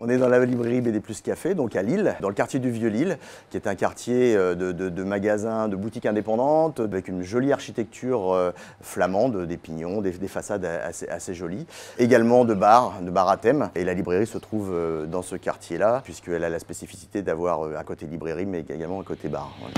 On est dans la librairie BD Plus Café, donc à Lille, dans le quartier du Vieux-Lille, qui est un quartier de magasins, de boutiques indépendantes, avec une jolie architecture flamande, des pignons, des façades assez jolies. Également de bars à thème. Et la librairie se trouve dans ce quartier-là, puisqu'elle a la spécificité d'avoir un côté librairie, mais également un côté bar. Voilà.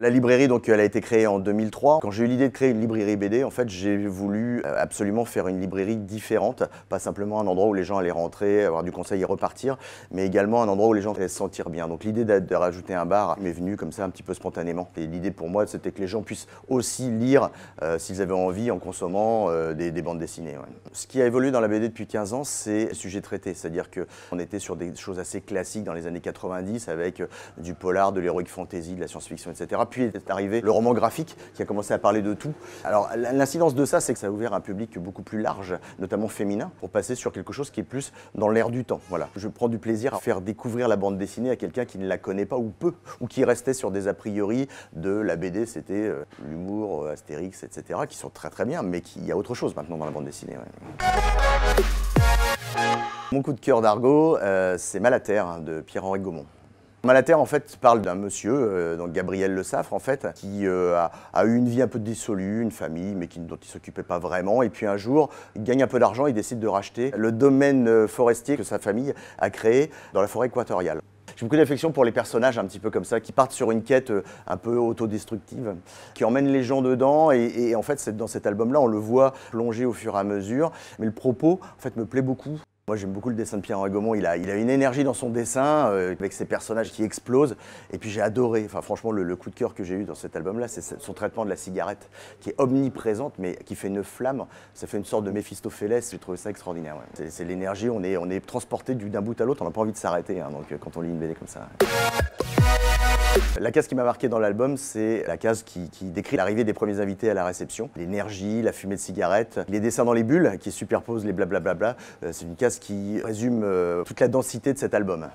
La librairie, donc, elle a été créée en 2003. Quand j'ai eu l'idée de créer une librairie BD, en fait, j'ai voulu absolument faire une librairie différente. Pas simplement un endroit où les gens allaient rentrer, avoir du conseil et repartir, mais également un endroit où les gens allaient se sentir bien. Donc l'idée de rajouter un bar m'est venue comme ça un petit peu spontanément. Et l'idée pour moi, c'était que les gens puissent aussi lire s'ils avaient envie en consommant des bandes dessinées. Ouais. Ce qui a évolué dans la BD depuis 15 ans, c'est le sujet traité. C'est-à-dire qu'on était sur des choses assez classiques dans les années 90 avec du polar, de l'heroic fantasy, de la science-fiction, etc. Puis est arrivé le roman graphique qui a commencé à parler de tout. Alors l'incidence de ça, c'est que ça a ouvert un public beaucoup plus large, notamment féminin, pour passer sur quelque chose qui est plus dans l'air du temps. Voilà. Je prends du plaisir à faire découvrir la bande dessinée à quelqu'un qui ne la connaît pas ou peu, ou qui restait sur des a priori de la BD, c'était l'humour, Astérix, etc., qui sont très très bien, mais il y a autre chose maintenant dans la bande dessinée. Ouais. Mon coup de cœur d'Argo, c'est Malaterre de Pierre-Henri Gaumont. Malaterre, en fait, parle d'un monsieur, donc Gabriel Le Saffre, en fait, qui a eu une vie un peu dissolue, une famille, mais dont il ne s'occupait pas vraiment. Et puis un jour, il gagne un peu d'argent, il décide de racheter le domaine forestier que sa famille a créé dans la forêt équatoriale. J'ai beaucoup d'affection pour les personnages un petit peu comme ça, qui partent sur une quête un peu autodestructive, qui emmènent les gens dedans. Et en fait, dans cet album-là, on le voit plonger au fur et à mesure. Mais le propos, en fait, me plaît beaucoup. Moi, j'aime beaucoup le dessin de Pierre-Henri Gaumont. Il a une énergie dans son dessin, avec ses personnages qui explosent. Et puis j'ai adoré, enfin franchement, le coup de cœur que j'ai eu dans cet album-là, c'est son traitement de la cigarette, qui est omniprésente, mais qui fait une flamme. Ça fait une sorte de Méphistophélès. J'ai trouvé ça extraordinaire. Ouais. C'est l'énergie, on est transporté d'un bout à l'autre, on n'a pas envie de s'arrêter, hein, donc, quand on lit une BD comme ça. La case qui m'a marqué dans l'album, c'est la case qui décrit l'arrivée des premiers invités à la réception. L'énergie, la fumée de cigarette, les dessins dans les bulles qui superposent les blablabla. C'est une case qui résume toute la densité de cet album.